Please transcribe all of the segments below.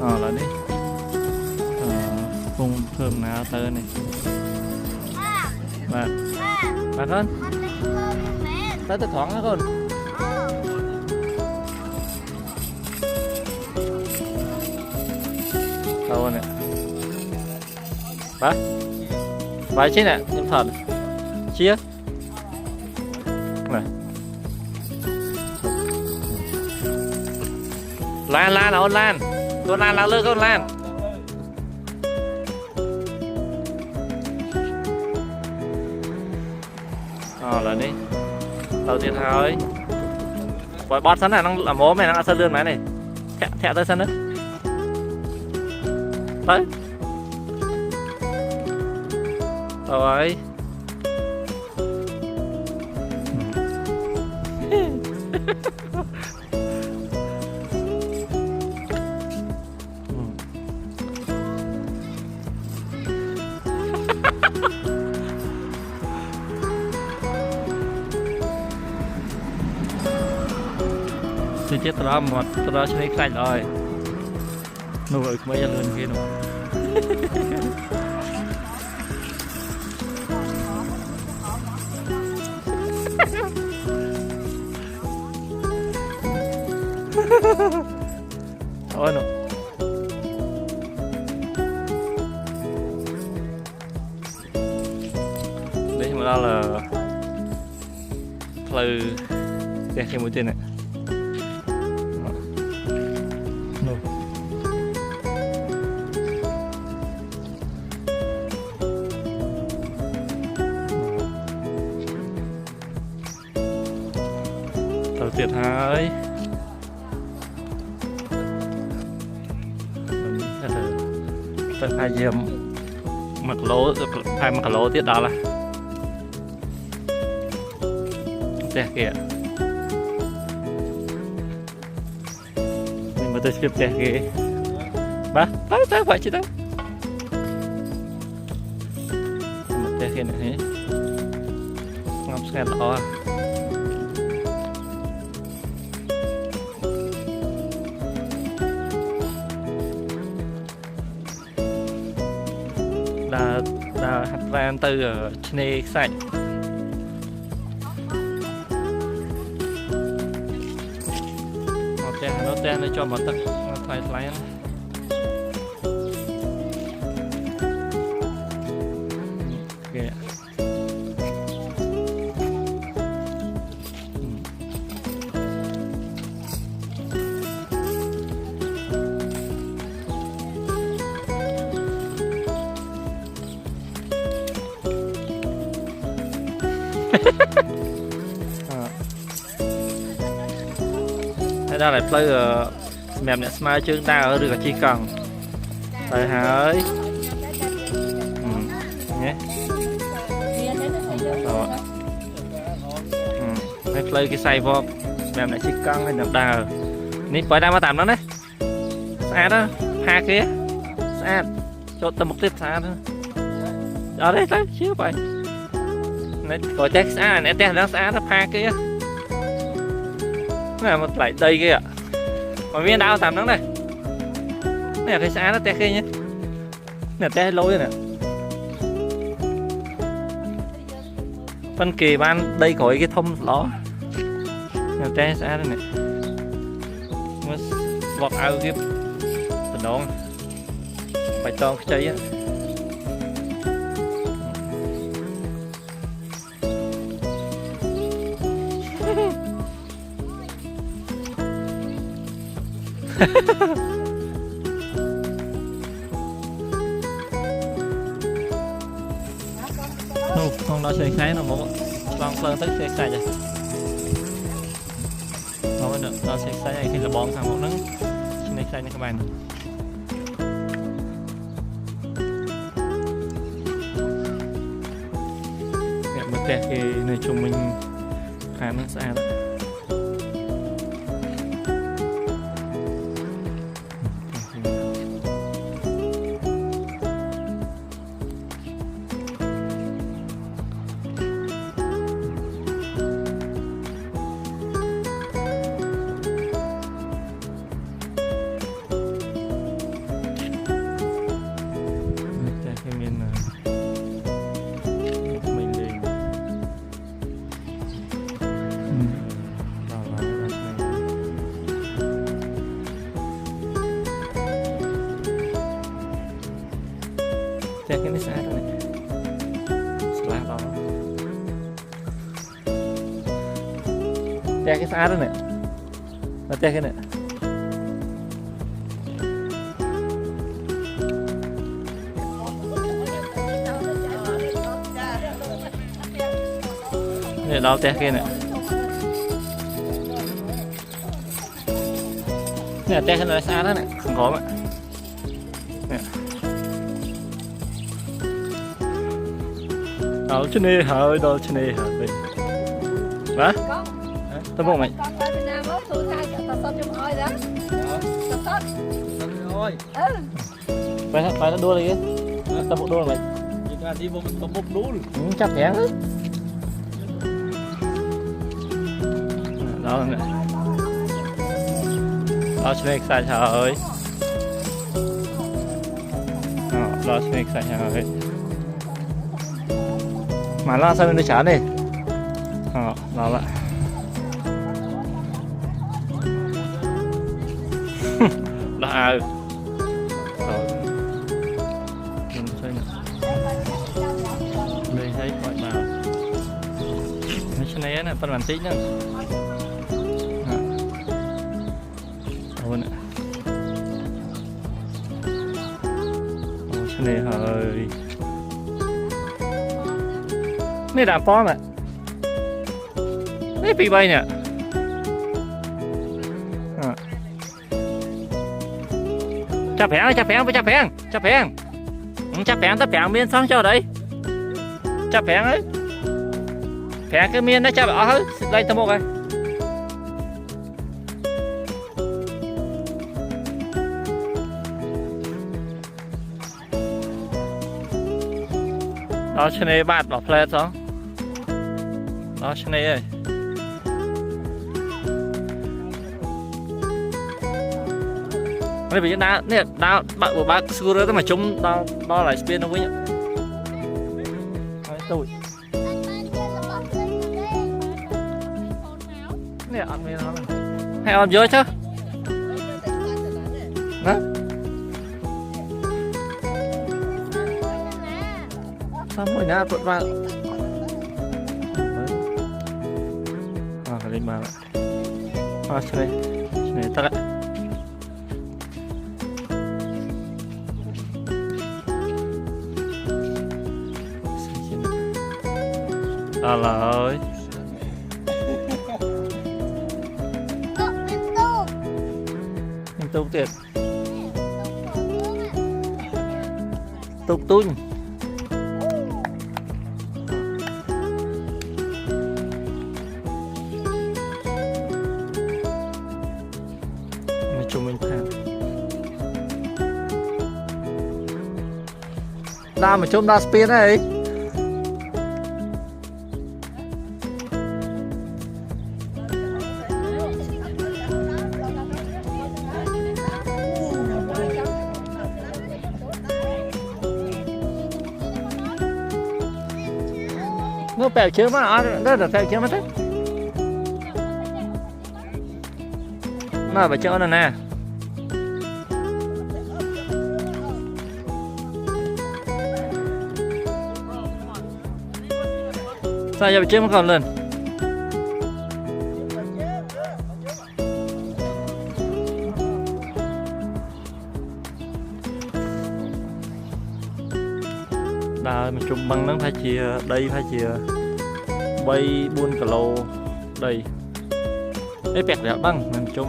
là đi vùng thường nào tơ này bà con tới tới thoáng đó con đâu này bà chứ nè nhân thật chia này lan ôn lan con lan lao lơ con lan là đi đầu tiên thôi bói bót sẵn là nó làm mố mày nó sân lươn máy này thẹ tới sân nữa tới rồi thì chết đó một đó cho thấy cạnh rồi nuôi mấy giờ lươn kia nữa thôi nữa đấy mà đó là từ cái mũi tên này đầu tiên hơi tận hai diêm mặc lố hai mặc lố tiết đó là đẹp kìa mình mà tôi chụp đẹp kìa ba tới vậy chứ đâu một đẹp kìa này ngọc xe lọ là hạt van từ ở trên sạch nó tên để cho một tấc thay lái kìa đây là play mềm nè smile chương ta ở được chỉ cần tại hỡi nhé hay play cái say vô mềm nè chỉ cần hay nằm đào ní phải đang mà tạm nó đấy xa đó ha kia xa cho tầm một tiếp xa đó ở đây tới xíu vậy này gọi chắc xa này tên nó xa nó ha kia này một lại đây kia ạ còn viên đau tạm nó này này là cái xã nó te kia nhé này te lôi nè phân kỳ ban đây có cái thông ló này te xã đây này vọt ao kia tình đó phải to cái cháy á không đó xe khai nó một bằng phân tới xe khai vậy không được đó xe khai này khi là bón thằng một nắng xe khai này các bạn gặp một cái này chúng mình khá nó xa đó Tè cái này xa thôi này. Lá đó. Tè cái xa đó này. Là tè cái này. Này đào tè kia này. Nè tè cái này xa đó này, không có mà. Nè. Đào trên này hả, đào trên này hả đây. Hả? Tao buông mày. Phải nó đua đi cái. Tao buông đua mày. Đi vô mình có một đũa. Chắc chắn đấy. Đó nè. Đó snake sai trời. Đó snake sai trời. Mà nó sao nó chán đi. Đó lại. Đó. Rồi. Mình chơi nè. Đây thấy gọi vào. Cái này nè, phần bản tích nữa. Đâu nè. Cái này hơi. Này đạp bom ạ. Này bị bay nè. Chạp hẹn, chạp hẹn, chạp hẹn, chạp hẹn. Chạp hẹn, tấp hẹn miên xong cho đấy. Chạp hẹn ấy. Hẹn cái miên nó chạp ở hết. Đây tao một này. Đó trên này bạt vào plate đó. Đó trên này ơi. Đây bây giờ đá nè, đá bạn của bác scooter mà chúng đó lại spin nó với nhá. Đấy tôi. Nè ăn miếng nó này. Hay ăn vô chứ. Đó. Sao mỗi nhà tuột vào. Cái mà lại. Trên này tắt ạ. Là ơi. Liên tục tiệt. Tục tuôn. Mình chung mình thang. Đa mà chung đa spin này. Nó bèo chưa mà đó là bèo chưa mà thế. Nó phải cho nó nè. Sao giờ chưa mà còn lên. Đà mình chung băng nó phải chia đây phải chia bay buôn cả lô đây ấy bẹt đẹp băng mình chung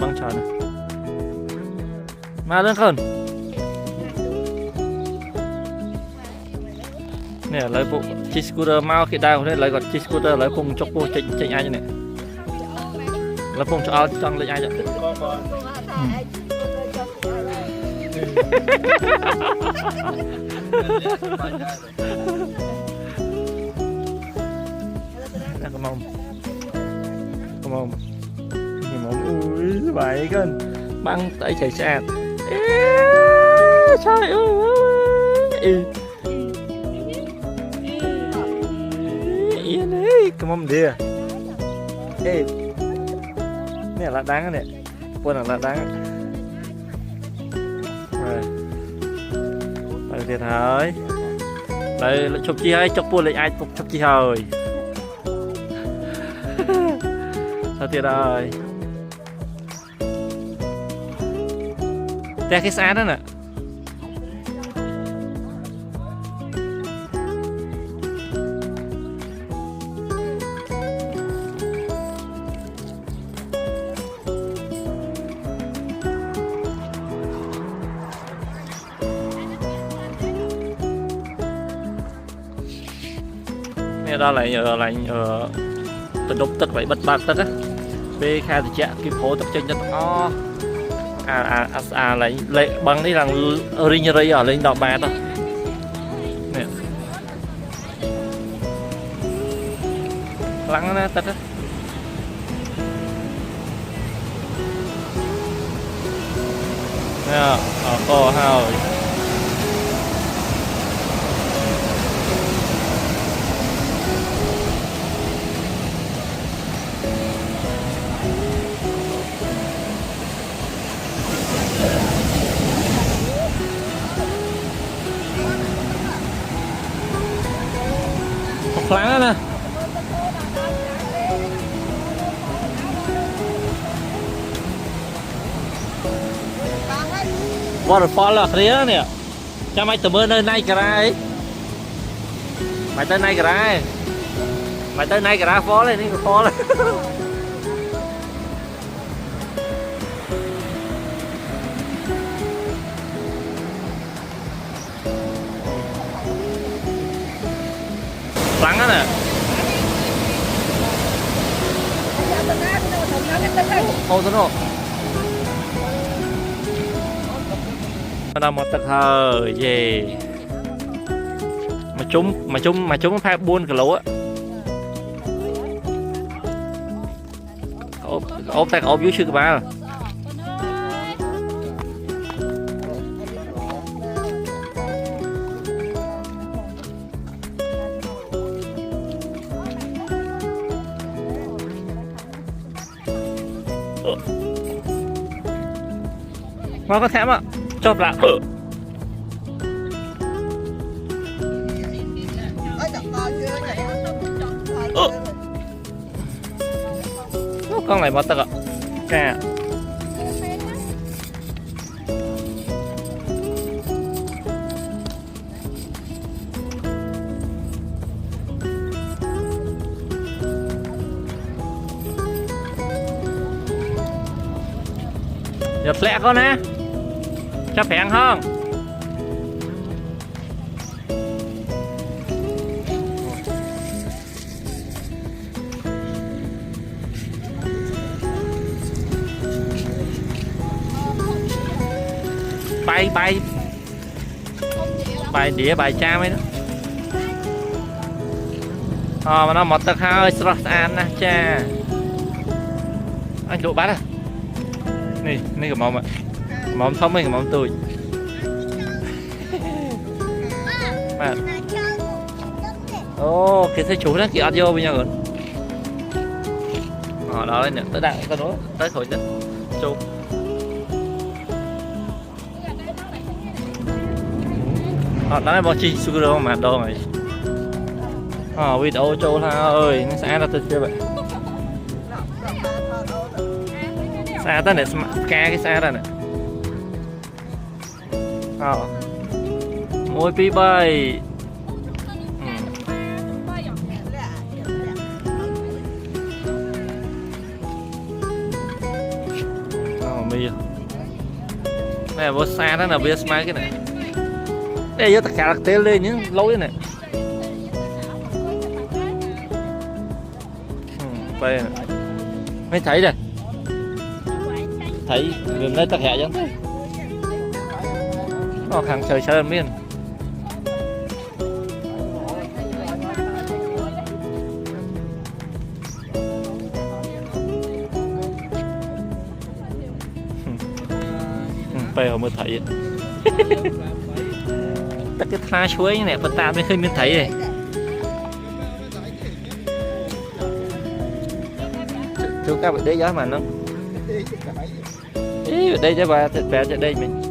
băng tròn này mà đơn hơn nè lấy bộ chiếc scooter mau khi đào đây lấy còn chiếc scooter lấy cùng chọc cô chạy ai như này lấy cùng cho ao trong lấy ai vậy. Come on. Ui vậy con băng tay chạy xe. Trời ơi. Yên ấy, come on dear. Ê. Nè là đáng nè. Quên là đáng. Rồi. thiệt hơi đây chụp chi hơi chụp buồn lại ai chụp chi hơi thật thiệt rồi té cái xa đó nè đó là tình đúc tức vậy bật bạc tức á bê khai thì chạ kim phố tập chân cho to lại bằng đi rằng ring ray ở lên đỏ bạc đó nè lắng nó tất á nè cô hao lắng nè waterfall là thế nè cho mày từ bữa nơi này cả ấy mày tới này cả ấy mày tới này cả phó lên đi phó lên lắng á nè thôi thôi nó đang một tật hờ về mà chúng phải buôn cái lỗ á ốp tay ốp dưới sư ba nó có thèm ạ chốt lại con này mất tật ạ cả giật lẹ con nè chấp hẹn không bài đĩa bài cha mấy đó mà nó một tật hơi sọt ăn nè cha anh lụa bát à nè cái mồm ạ mồm thông minh mồm tôi mà ô cái thấy chú đó kìa vô bây giờ rồi đó lên nè tới đặng cái đó tới thổi nè chú đó là bao chi su đâu mà đâu này video châu tha ơi nó sẽ ra từ chưa vậy xa tới này ca cái xa ra nè môi pi bay mi này vô xa đó là bia smile cái này đây vô tất cả đặc tên lên những lối này đây mới thấy rồi thấy gần đây tất cả giống thế nó hàng trời sơn miên bây giờ mới thấy tất cái tha chuối này phần tạm mới khơi miên thấy này chú các bạn đấy giá mà nó ý ở đây cho bà thịt bè ở đây mình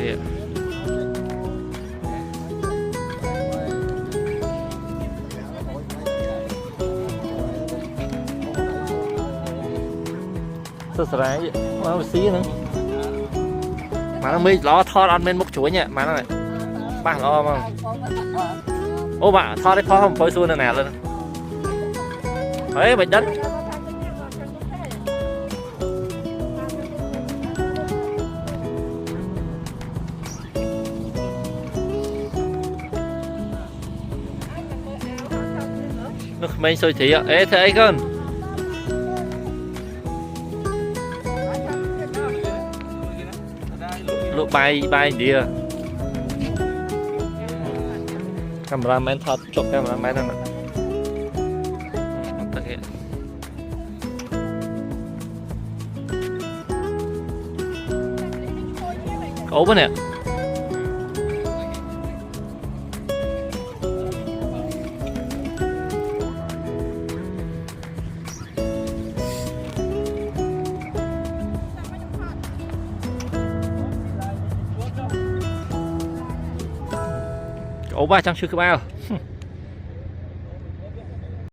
kìa sơ sài vậy nó xí nữa mà nó mới lo thò ăn bên mốc chuối nhỉ mà nó này ba lo mà ô bà thò đấy thò không phơi xuôi nè lên ấy bệnh đất nước mình sôi thị ạ ê thế con lúc bay đi cameraman thật chụp cameraman này ốp nè ốp ba trăm sư cái bao